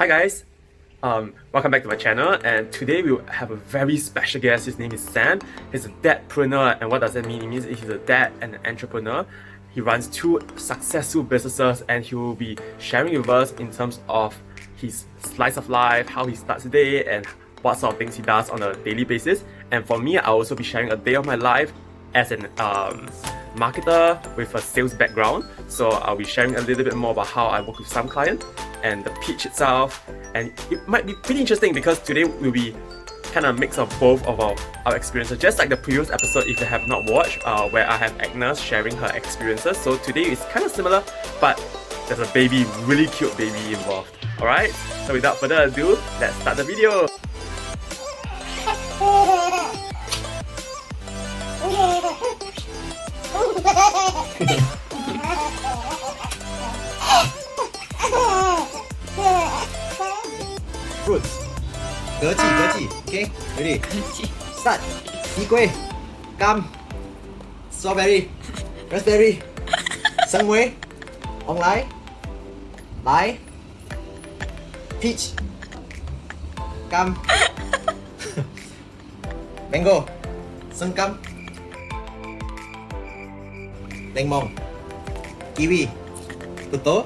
Hi guys, welcome back to my channel, and today we have a very special guest. His name is Sam. He's a dadpreneur, and what does that mean? It means he's a dad and an entrepreneur. He runs 2 successful businesses, and he will be sharing with us in terms of his slice of life, how he starts the day, and what sort of things he does on a daily basis. And for me, I'll also be sharing a day of my life as an marketer with a sales background. So I'll be sharing a little bit more about how I work with some clients and the pitch itself. And it might be pretty interesting because today will be kind of a mix of both of our experiences, just like the previous episode if you have not watched, where I have Agnes sharing her experiences. So today is kind of similar, but there's a baby, really cute baby involved. Alright, so without further ado, let's start the video. Fruits. 格子 okay? Ready? Start. 西瓜 Gum Strawberry Raspberry 生梅 Ong Lai Lai Peach Gum Mango 生柑 檸檬 Kiwi Tuto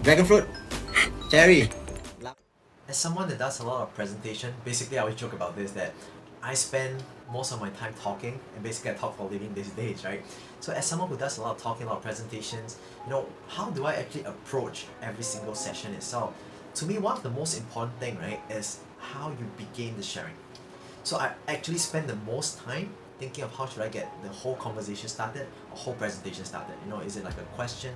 Dragon fruit Cherry. As someone that does a lot of presentation, basically I always joke about this, that I spend most of my time talking, and basically I talk for a living these days, right? So as someone who does a lot of talking, a lot of presentations, how do I actually approach every single session itself? To me, one of the most important thing, right, is how you begin the sharing. So I actually spend the most time thinking of how should I get the whole conversation started, or whole presentation started. Is it like a question,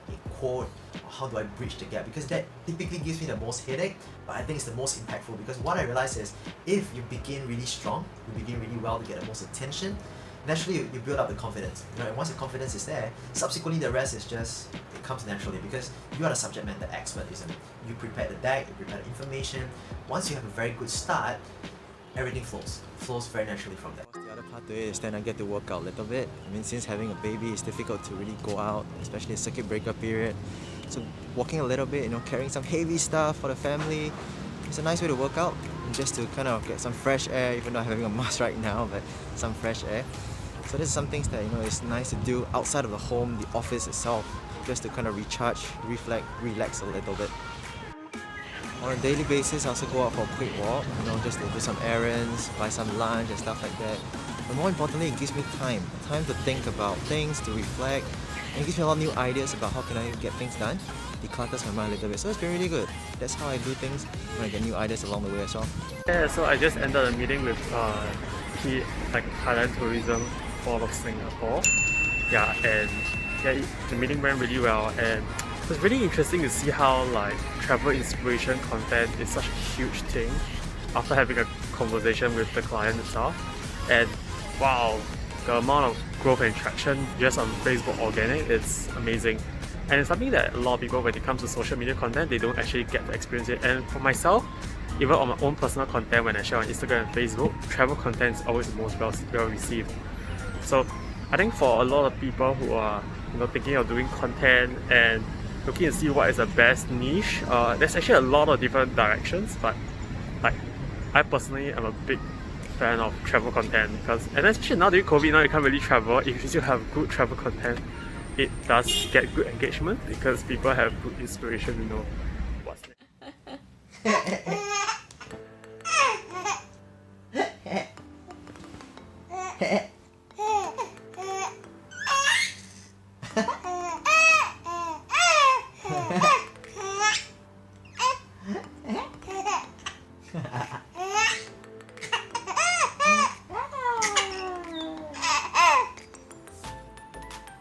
a quote, or how do I bridge the gap? Because that typically gives me the most headache, but I think it's the most impactful, because what I realize is if you begin really strong, you begin really well to get the most attention, naturally you build up the confidence. And once the confidence is there, subsequently the rest is just, it comes naturally, because you are the subject matter expert, isn't it? You prepare the deck, you prepare the information. Once you have a very good start, everything flows very naturally from there. The other part to it is then I get to work out a little bit. Since having a baby, it's difficult to really go out, especially a circuit breaker period. So walking a little bit, carrying some heavy stuff for the family, it's a nice way to work out, and just to kind of get some fresh air, even though I'm having a mask right now, but some fresh air. So this is some things that it's nice to do outside of the home, the office itself, just to kind of recharge, reflect, relax a little bit. On a daily basis, I also go out for a quick walk, just to do some errands, buy some lunch and stuff like that. But more importantly, it gives me time to think about things, to reflect, and it gives me a lot of new ideas about how can I get things done. Declutters my mind a little bit, so it's been really good. That's how I do things when I get new ideas along the way as well. Yeah, so I just ended a meeting with key Thailand tourism for Singapore. Yeah, and the meeting went really well, and it was really interesting to see how travel inspiration content is such a huge thing after having a conversation with the client itself. And wow, the amount of growth and traction just on Facebook organic, it's amazing. And it's something that a lot of people, when it comes to social media content, they don't actually get to experience it. And for myself, even on my own personal content, when I share on Instagram and Facebook, travel content is always the most well received. So I think for a lot of people who are thinking of doing content and looking to see what is the best niche, there's actually a lot of different directions, but I personally am a big fan of travel content, and especially now during COVID, now you can't really travel. If you still have good travel content, it does get good engagement because people have good inspiration to know what's next.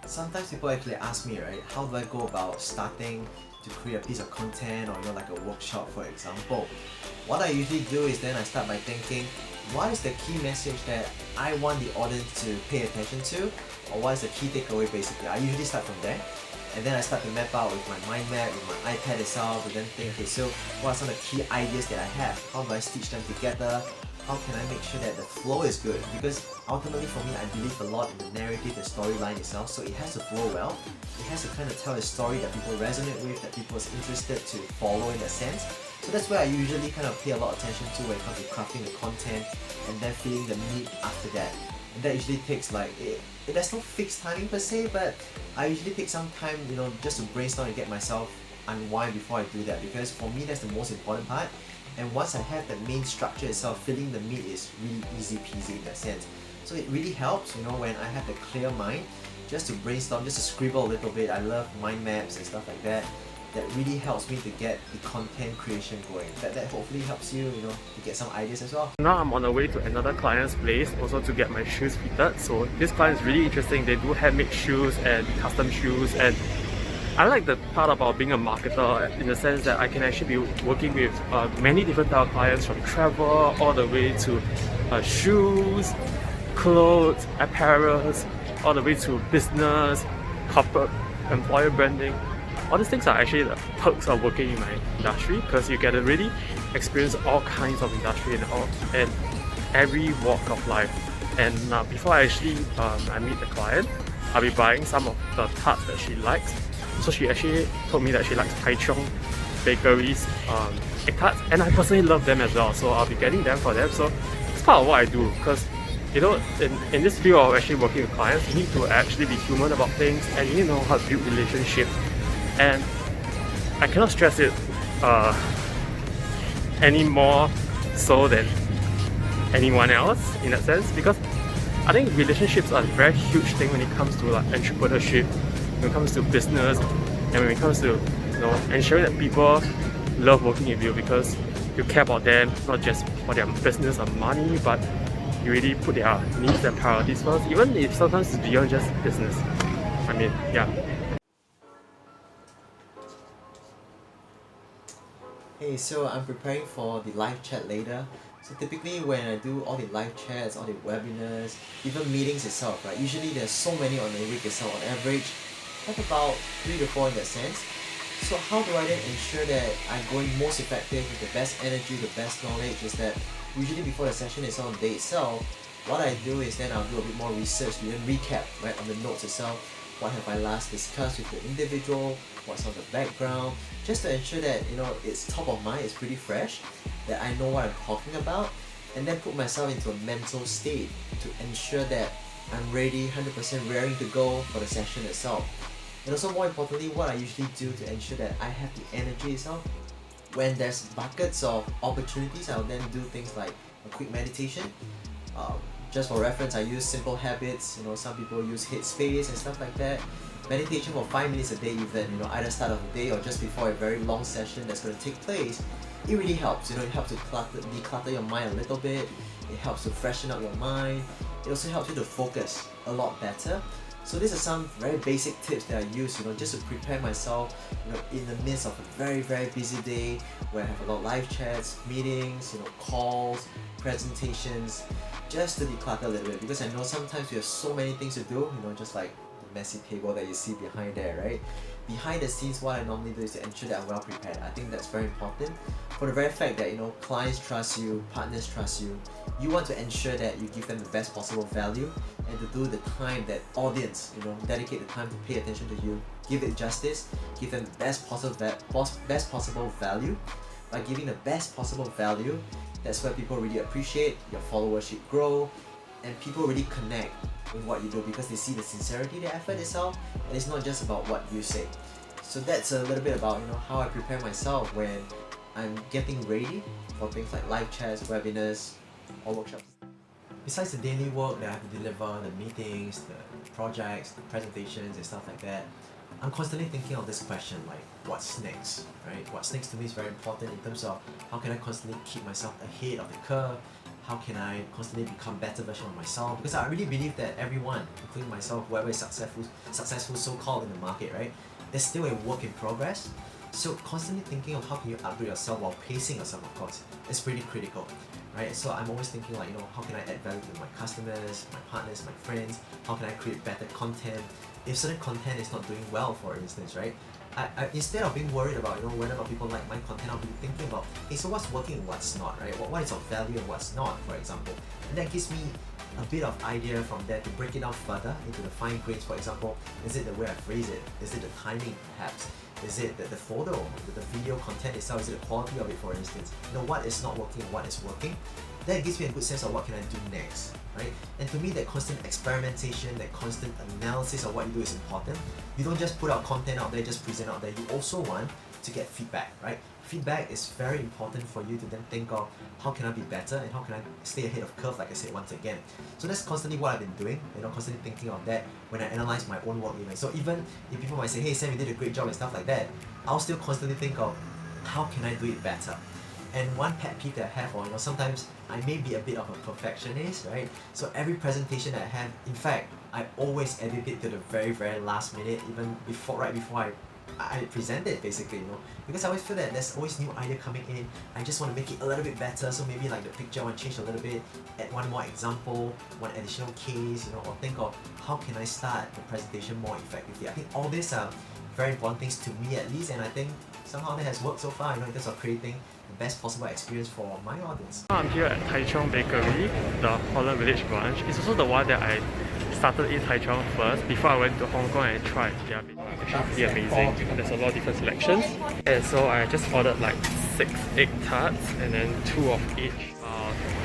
Sometimes people actually ask me, right, how do I go about starting to create a piece of content, or like a workshop, for example. What I usually do is then I start by thinking, what is the key message that I want the audience to pay attention to, or what is the key takeaway basically. I usually start from there, and then I start to map out with my mind map, with my iPad itself, and then think, okay, so what are some of the key ideas that I have? How do I stitch them together? how can I make sure that the flow is good? Because ultimately for me, I believe a lot in the narrative, the storyline itself, so it has to flow well. It has to kind of tell a story that people resonate with, that people are interested to follow in that sense. So that's where I usually kind of pay a lot of attention to when it comes to crafting the content and then feeling the meat after that. And that usually takes like, there's no fixed timing per se, but I usually take some time, just to brainstorm and get myself unwind before I do that, because for me that's the most important part. And once I have the main structure itself, filling the meat is really easy peasy in that sense. So it really helps, when I have the clear mind, just to brainstorm, just to scribble a little bit. I love mind maps and stuff like that. That really helps me to get the content creation going. That hopefully helps you, to get some ideas as well. Now I'm on the way to another client's place also to get my shoes fitted. So this client is really interesting. They do handmade shoes and custom shoes, and I like the part about being a marketer in the sense that I can actually be working with many different type of clients, from travel all the way to shoes, clothes, apparels, all the way to business, corporate, employer branding. All these things are actually the perks of working in my industry, because you get to really experience all kinds of industry and every walk of life. And before I actually I meet the client, I'll be buying some of the tarts that she likes. So she actually told me that she likes Taichung Bakery's egg tarts, and I personally love them as well. So I'll be getting them for them. So it's part of what I do, because in this field of actually working with clients, you need to actually be human about things, and you need to know how to build relationships. And I cannot stress it any more so than anyone else in that sense, because I think relationships are a very huge thing when it comes to like entrepreneurship, when it comes to business, and when it comes to ensuring that people love working with you because you care about them, not just for their business or money, but you really put their needs and priorities first, even if sometimes it's beyond just business. I mean, yeah. Hey, so I'm preparing for the live chat later. So typically when I do all the live chats, all the webinars, even meetings itself, right? Usually there's so many on the week itself. On average, I have about 3 to 4 in that sense. So how do I then ensure that I'm going most effective with the best energy, the best knowledge? Is that usually before the session itself, the day itself, what I do is then I'll do a bit more research, do a recap, right, on the notes itself. What have I last discussed with the individual? What's on the background? Just to ensure that it's top of mind, it's pretty fresh, that I know what I'm talking about, and then put myself into a mental state to ensure that I'm ready, 100% raring to go for the session itself. And also more importantly, what I usually do to ensure that I have the energy itself, when there's buckets of opportunities, I'll then do things like a quick meditation. Just for reference, I use Simple Habits. Some people use Headspace and stuff like that. Meditation for 5 minutes a day even, either start of the day or just before a very long session that's going to take place. It really helps, it helps to declutter your mind a little bit. It helps to freshen up your mind. It also helps you to focus a lot better. So these are some very basic tips that I use, just to prepare myself, in the midst of a very, very busy day where I have a lot of live chats, meetings, calls, presentations, just to declutter a little bit, because I know sometimes we have so many things to do, just like the messy table that you see behind there, right? Behind the scenes, what I normally do is to ensure that I'm well prepared. I think that's very important for the very fact that clients trust you, partners trust you. You want to ensure that you give them the best possible value, and to do the time that audience, dedicate the time to pay attention to you, give it justice, give them the best possible value. By giving the best possible value, that's where people really appreciate, your followership grow, and people really connect with what you do because they see the sincerity, the effort itself, and it's not just about what you say. So that's a little bit about how I prepare myself when I'm getting ready for things like live chats, webinars, or workshops. Besides the daily work that I have to deliver, the meetings, the projects, the presentations and stuff like that, I'm constantly thinking of this question like, what's next, right? What's next to me is very important in terms of how can I constantly keep myself ahead of the curve, how can I constantly become a better version of myself, because I really believe that everyone, including myself, whoever is successful so-called in the market, right, there's still a work in progress. So constantly thinking of how can you upgrade yourself while pacing yourself, of course, is pretty critical, right? So I'm always thinking like, how can I add value to my customers, my partners, my friends? How can I create better content? If certain content is not doing well, for instance, right, instead of being worried about whether or not people like my content, I'll be thinking about, hey, so what's working and what's not, right? What is of value and what's not, for example. And that gives me a bit of idea from there to break it down further into the fine grains. For example, is it the way I phrase it? Is it the timing perhaps? Is it the photo, the video content itself? Is it the quality of it, for instance? What is not working and what is working? That gives me a good sense of what can I do next, right? And to me, that constant experimentation, that constant analysis of what you do is important. You don't just put out content out there, just present out there. You also want to get feedback, right? Feedback is very important for you to then think of how can I be better and how can I stay ahead of curve, like I said once again. So that's constantly what I've been doing, constantly thinking of that when I analyze my own work even. So even if people might say, hey Sam, you did a great job and stuff like that, I'll still constantly think of how can I do it better. And one pet peeve that I have, or sometimes I may be a bit of a perfectionist, right? So every presentation that I have, in fact, I always edit it to the very, very last minute, even right before I present it, basically, because I always feel that there's always new idea coming in. I just want to make it a little bit better, so maybe like the picture I want to change a little bit, add one more example, one additional case, or think of how can I start the presentation more effectively. I think all these are very important things to me at least, and I think somehow that has worked so far, in terms of creating the best possible experience for my audience. I'm here at Taichung Bakery, the Holland Village branch. It's also the one that I started in Taichung first before I went to Hong Kong and tried their bakery. It's actually pretty amazing. There's a lot of different selections. And so I just ordered like 6 egg tarts and then 2 of each.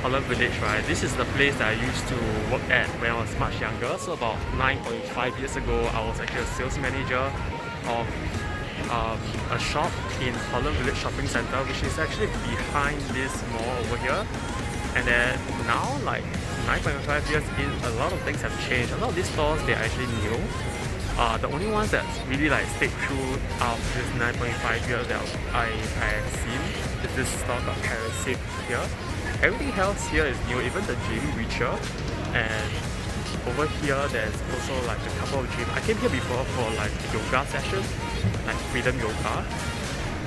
Holland Village, right? This is the place that I used to work at when I was much younger. So about 9.5 years ago, I was actually a sales manager of a shop in Holland Village Shopping Centre, which is actually behind this mall over here. And then now, like 9.5 years in, a lot of things have changed. A lot of these stores, they're actually new. The only ones that really like stayed true out this 9.5 years that I have seen is this store called Parasite here. Everything else here is new, even the gym Reacher. And over here there's also like a couple of gyms. I came here before for like yoga sessions, like freedom yoga.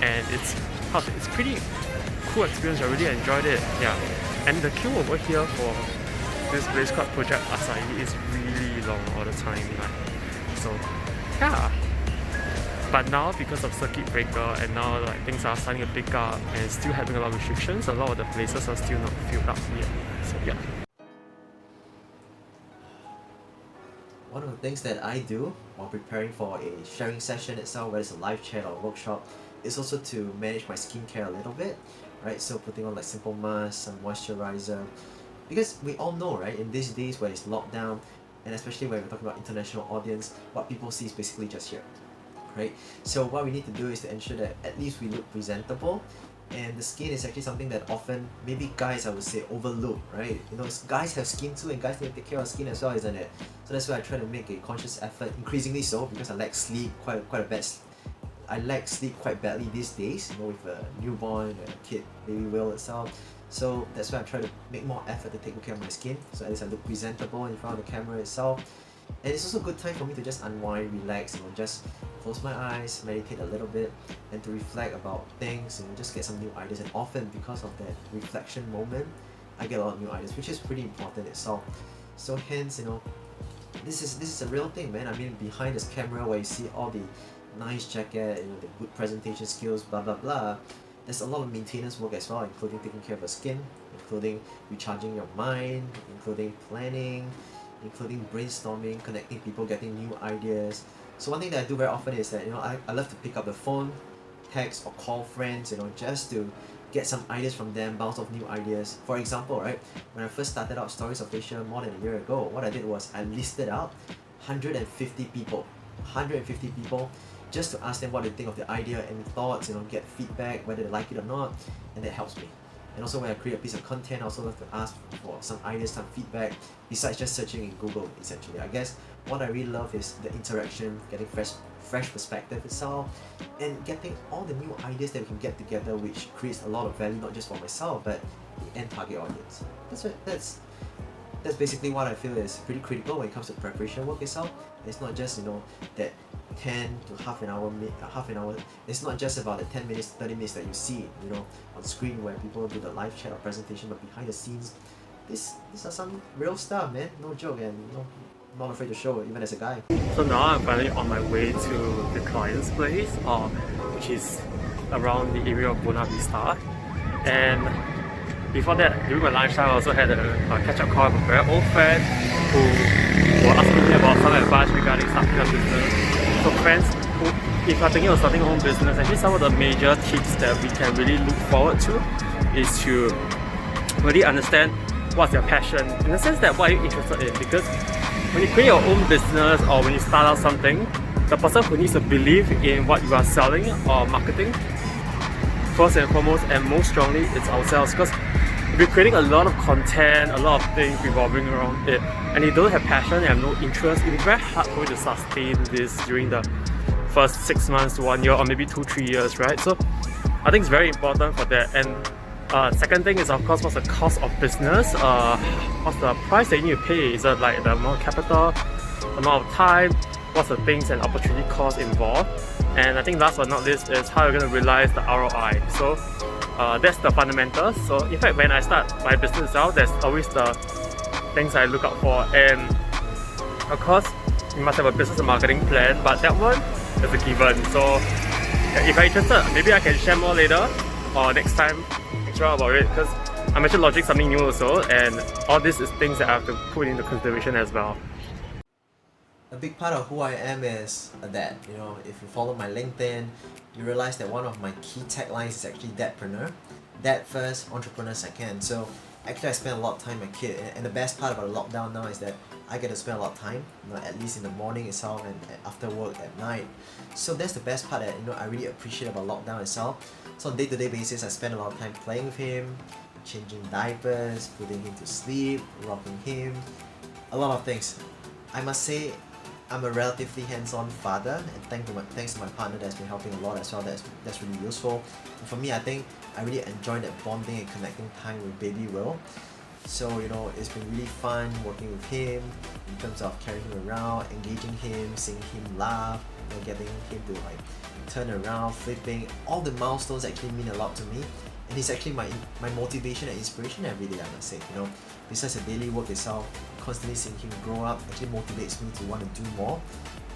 And it's pretty cool experience. I really enjoyed it. Yeah. And the queue over here for this place called Project Acai is really long all the time. So yeah. But now, because of circuit breaker and now like things are starting to pick up and still having a lot of restrictions, a lot of the places are still not filled up yet. So yeah. One of the things that I do while preparing for a sharing session itself, whether it's a live chat or a workshop, is also to manage my skincare a little bit, right? So putting on like simple masks, some moisturizer, because we all know, right, in these days where it's lockdown, and especially when we're talking about international audience, what people see is basically just here, right? So what we need to do is to ensure that at least we look presentable, and the skin is actually something that often, maybe guys I would say, overlook, right? Guys have skin too, and guys need to take care of skin as well, isn't it? So that's why I try to make a conscious effort, increasingly so, because I lack sleep I lack sleep quite badly these days, with a newborn and a kid, baby Will itself. So that's why I try to make more effort to take care of my skin, so at least I look presentable in front of the camera itself. And it's also a good time for me to just unwind, relax, just close my eyes, meditate a little bit, and to reflect about things, just get some new ideas. And often, because of that reflection moment, I get a lot of new ideas, which is pretty important itself. So hence, this is a real thing, man. I mean, behind this camera where you see all the nice jacket, the good presentation skills, blah blah blah, there's a lot of maintenance work as well, including taking care of your skin, including recharging your mind, including planning, including brainstorming, connecting people, getting new ideas. So one thing that I do very often is that I love to pick up the phone, text or call friends, just to get some ideas from them, bounce off new ideas. For example, right, when I first started out Stories of Asia more than a year ago, what I did was I listed out 150 people just to ask them what they think of the idea, any thoughts, get feedback, whether they like it or not, and that helps me. And also when I create a piece of content, I also love to ask for some ideas, some feedback, besides just searching in Google, essentially. I guess what I really love is the interaction, getting fresh perspective itself, and getting all the new ideas that we can get together, which creates a lot of value, not just for myself, but the end target audience. That's basically what I feel is pretty critical when it comes to preparation work itself. It's not just that 10 to half an hour. It's not just about the 10 minutes, 30 minutes that you see, on screen where people do the live chat or presentation, but behind the scenes, these are some real stuff, man. No joke, and I'm not afraid to show it, even as a guy. So now I'm finally on my way to the client's place, which is around the area of Buona Vista. And before that, during my lunchtime, I also had a catch-up call with a very old friend who was asking me about some advice regarding starting a business. So friends, if you're thinking of starting your own business, actually some of the major tips that we can really look forward to is to really understand what's your passion, in the sense that what are you interested in. Because when you create your own business or when you start out something, the person who needs to believe in what you are selling or marketing, first and foremost and most strongly, it's ourselves. Because if you're creating a lot of content, a lot of things revolving around it, and you don't have passion, you have no interest, it'll be very hard for you to sustain this during the first 6 months to 1 year or maybe 2-3 years, right? So I think it's very important for that. And second thing is, of course, what's the cost of business? What's the price that you need to pay? Is it like the amount of capital, the amount of time? What's the things and opportunity cost involved? And I think last but not least is how you're going to realize the ROI. So that's the fundamentals. So in fact, when I start my business out, there's always the things I look out for. And of course, you must have a business and marketing plan, but that one is a given. So if you're interested, maybe I can share more later or next time about it, because I'm actually launching something new also, and all this is things that I have to put into consideration as well. A big part of who I am is a dad. You know, if you follow my LinkedIn, you realize that one of my key taglines is actually dadpreneur. Dad first, entrepreneur second. So actually I spend a lot of time with my kid, and the best part about the lockdown now is that I get to spend a lot of time, you know, at least in the morning itself and after work at night. So that's the best part that, you know, I really appreciate about lockdown itself. So on a day-to-day basis, I spend a lot of time playing with him, changing diapers, putting him to sleep, rocking him, a lot of things. I must say, I'm a relatively hands-on father, and thanks to my partner that's been helping a lot as well. That's really useful. And for me, I think I really enjoy that bonding and connecting time with baby Will. So, you know, it's been really fun working with him in terms of carrying him around, engaging him, seeing him laugh, you know, getting him to like turn around, flipping. All the milestones actually mean a lot to me, and he's actually my motivation and inspiration every day, I must say. You know, besides the daily work itself, constantly seeing him grow up actually motivates me to want to do more.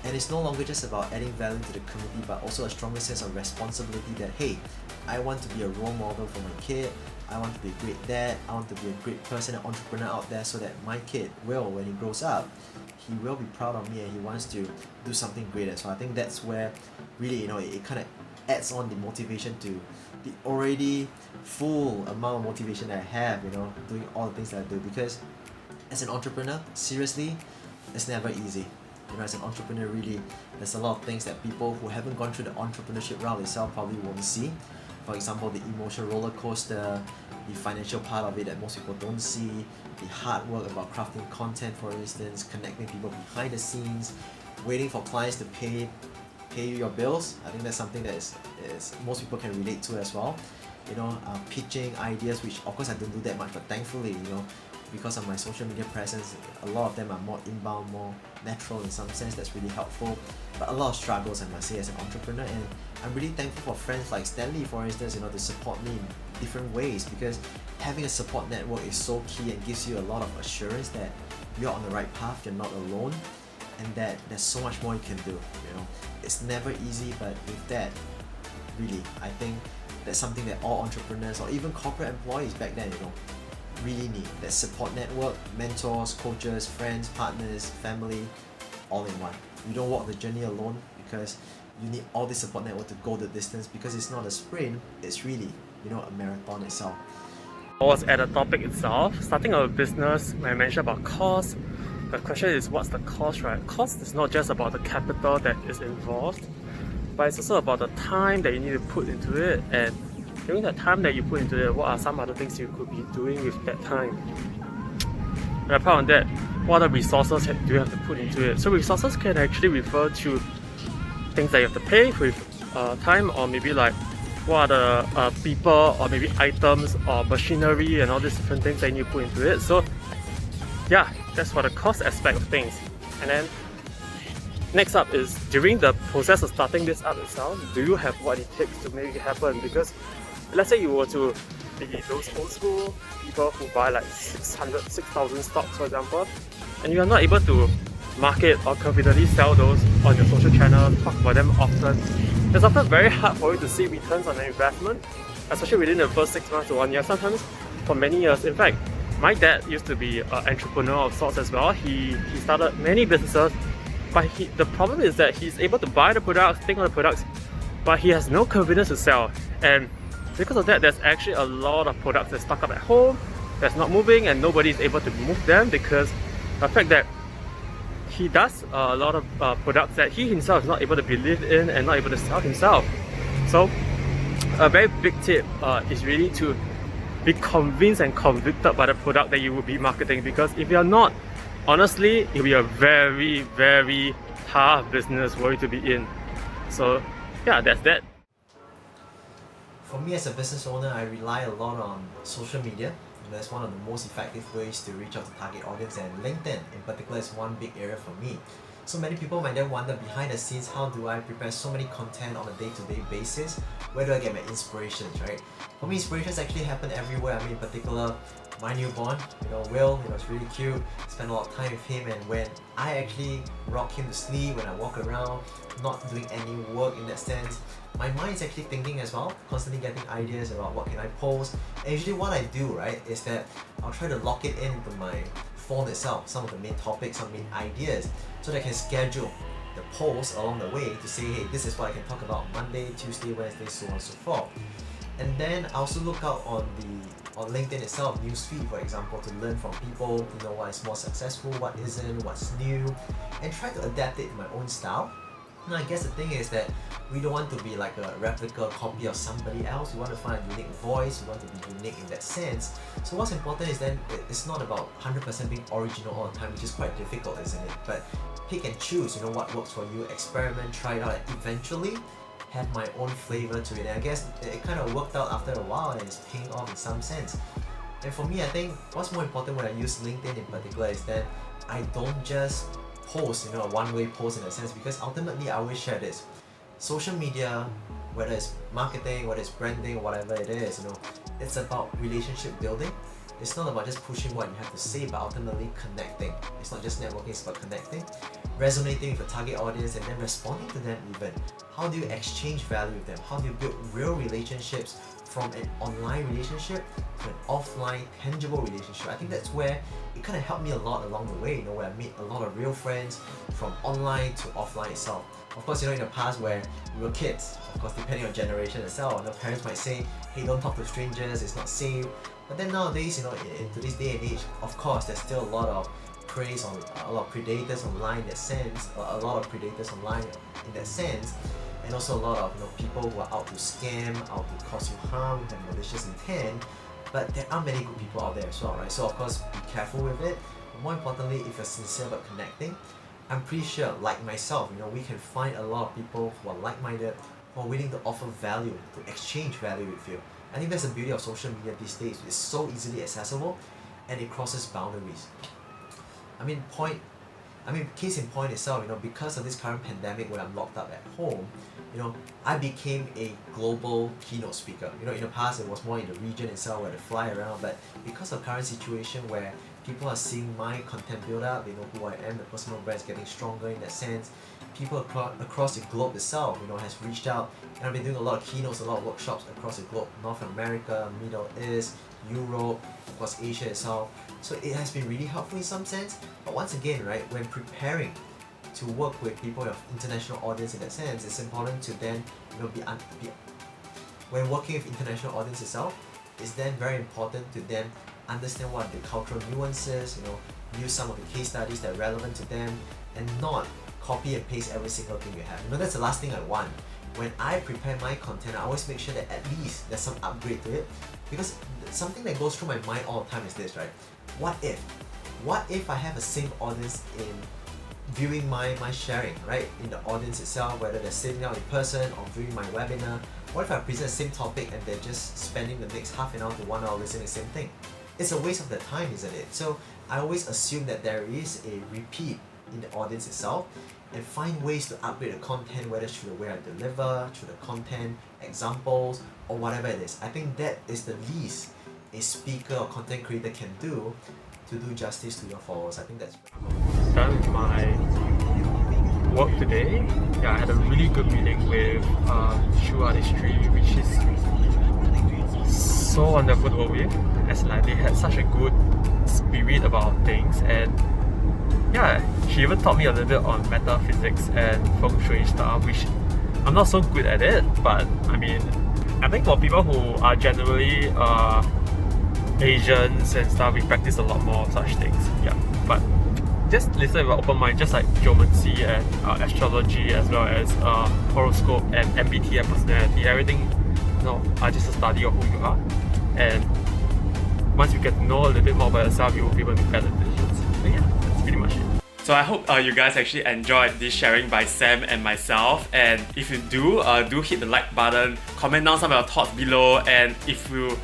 And it's no longer just about adding value to the community, but also a stronger sense of responsibility that, hey, I want to be a role model for my kid, I want to be a great dad, I want to be a great person and entrepreneur out there, so that my kid will, when he grows up, he will be proud of me and he wants to do something greater. So I think that's where really, you know, it kind of adds on the motivation to the already full amount of motivation that I have, you know, doing all the things that I do. Because as an entrepreneur, seriously, it's never easy. You know, as an entrepreneur, really, there's a lot of things that people who haven't gone through the entrepreneurship route itself probably won't see. For example, the emotional roller coaster, the financial part of it that most people don't see, the hard work about crafting content, for instance, connecting people behind the scenes, waiting for clients to pay you your bills. I think that's something that is most people can relate to as well. You know, pitching ideas, which of course I don't do that much, but thankfully, you know, because of my social media presence, a lot of them are more inbound, more natural in some sense. That's really helpful. But a lot of struggles, I must say, as an entrepreneur, and I'm really thankful for friends like Stanley, for instance, you know, to support me in different ways, because having a support network is so key and gives you a lot of assurance that you're on the right path, you're not alone, and that there's so much more you can do. You know, it's never easy, but with that, really, I think that's something that all entrepreneurs or even corporate employees back then, you know, really need. That support network, mentors, coaches, friends, partners, family, all in one. You don't walk the journey alone, because you need all this support network to go the distance, because it's not a sprint, it's really, you know, a marathon itself. I was at the topic itself, starting a business. When I mentioned about cost, the question is, what's the cost, right? Cost is not just about the capital that is involved, but it's also about the time that you need to put into it, and during that time that you put into it, what are some other things you could be doing with that time? And apart from that, what other resources do you have to put into it? So resources can actually refer to things that you have to pay with time, or maybe like what are the people or maybe items or machinery and all these different things that you need to put into it. So yeah, that's for the cost aspect of things. And then next up is, during the process of starting this up itself, do you have what it takes to make it happen? Because let's say you were to be those old school people who buy like 6,000 stocks, for example, and you are not able to market or confidently sell those on your social channels, talk about them often, it's often very hard for you to see returns on an investment, especially within the first 6 months to 1 year, sometimes for many years. In fact, my dad used to be an entrepreneur of sorts as well. He started many businesses, but the problem is that he's able to buy the products, think on the products, but he has no confidence to sell. And because of that, there's actually a lot of products that's stuck up at home, that's not moving, and nobody is able to move them because the fact that he does a lot of products that he himself is not able to believe in and not able to sell himself. So a very big tip is really to be convinced and convicted by the product that you will be marketing, because if you're not, honestly, it'll be a very, very tough business for you to be in. So yeah, that's that. For me as a business owner, I rely a lot on social media. That's one of the most effective ways to reach out to target audience, and LinkedIn in particular is one big area for me. So many people might then wonder behind the scenes, how do I prepare so many content on a day-to-day basis? Where do I get my inspirations, right? For me, inspirations actually happen everywhere. I mean, in particular, my newborn, Will, it's really cute. Spend a lot of time with him, and when I actually rock him to sleep, when I walk around, not doing any work in that sense, my mind's actually thinking as well, constantly getting ideas about what can I post. And usually what I do, right, is that I'll try to lock it into my phone itself, some of the main topics, some main ideas, so that I can schedule the posts along the way to say, hey, this is what I can talk about Monday, Tuesday, Wednesday, so on and so forth. And then I also look out on LinkedIn itself, newsfeed for example, to learn from people, what is more successful, what isn't, what's new, and try to adapt it to my own style. And I guess the thing is that we don't want to be like a replica copy of somebody else. We want to find a unique voice, we want to be unique in that sense. So what's important is then it's not about 100% being original all the time, which is quite difficult, isn't it? But pick and choose, what works for you, experiment, try it out, and eventually have my own flavor to it. And I guess it kind of worked out after a while, and it's paying off in some sense. And for me, I think what's more important when I use LinkedIn in particular is that I don't just post, a one-way post in a sense, because ultimately I always share this. Social media, whether it's marketing, whether it's branding, or whatever it is, it's about relationship building. It's not about just pushing what you have to say, but ultimately connecting. It's not just networking, it's about connecting, resonating with a target audience, and then responding to them even. How do you exchange value with them? How do you build real relationships from an online relationship to an offline, tangible relationship? I think that's where it kind of helped me a lot along the way, where I meet a lot of real friends from online to offline itself. Of course, in the past where we were kids, of course, depending on generation itself, parents might say, hey, don't talk to strangers, it's not safe. But then nowadays, in today's day and age, of course, there's still a lot of predators online in that sense, a lot of predators online in that sense, and also a lot of people who are out to scam, out to cause you harm, have malicious intent. But there are many good people out there as well, right? So of course, be careful with it. But more importantly, if you're sincere about connecting, I'm pretty sure, like myself, we can find a lot of people who are like-minded, who are willing to offer value, to exchange value with you. I think that's the beauty of social media these days. It's so easily accessible, and it crosses boundaries. Case in point itself, because of this current pandemic when I'm locked up at home, I became a global keynote speaker. In the past it was more in the region itself where I fly around, but because of current situation where people are seeing my content build up, they know who I am, the personal brand is getting stronger in that sense. People across the globe itself, has reached out, and I've been doing a lot of keynotes, a lot of workshops across the globe, North America, Middle East, Europe, of course Asia itself. So it has been really helpful in some sense. But once again, right, when preparing to work with people of international audience in that sense, it's important to then, when working with international audience itself, it's then very important to then understand what the cultural nuances, use some of the case studies that are relevant to them, and not copy and paste every single thing you have. That's the last thing I want. When I prepare my content, I always make sure that at least there's some upgrade to it, because something that goes through my mind all the time is this, right? What if I have a same audience in viewing my sharing, right? In the audience itself, whether they're sitting out in person or viewing my webinar. What if I present the same topic and they're just spending the next half an hour to 1 hour listening to the same thing? It's a waste of their time, isn't it? So I always assume that there is a repeat in the audience itself, and find ways to upgrade the content, whether through the way I deliver, through the content, examples, or whatever it is. I think that is the least a speaker or content creator can do to do justice to your followers. I think that's done with my work today. Yeah, I had a really good meeting with shoe artistry, which is so wonderful to work with. As like they had such a good spirit about things, and yeah, she even taught me a little bit on metaphysics and feng shui stuff, which I'm not so good at it, but I mean, I think for people who are generally Asians and stuff, we practice a lot more of such things. Yeah, but just listen with an open mind, just like geomancy and astrology, as well as horoscope and MBTI personality. Everything, you know, are just a study of who you are. And once you get to know a little bit more about yourself, you will be able to make better decisions. So yeah, that's pretty much it. So I hope you guys actually enjoyed this sharing by Sam and myself, and if you do hit the like button, comment down some of your thoughts below, and if you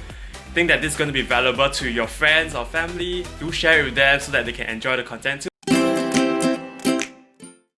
think that this is going to be valuable to your friends or family, do share it with them so that they can enjoy the content too.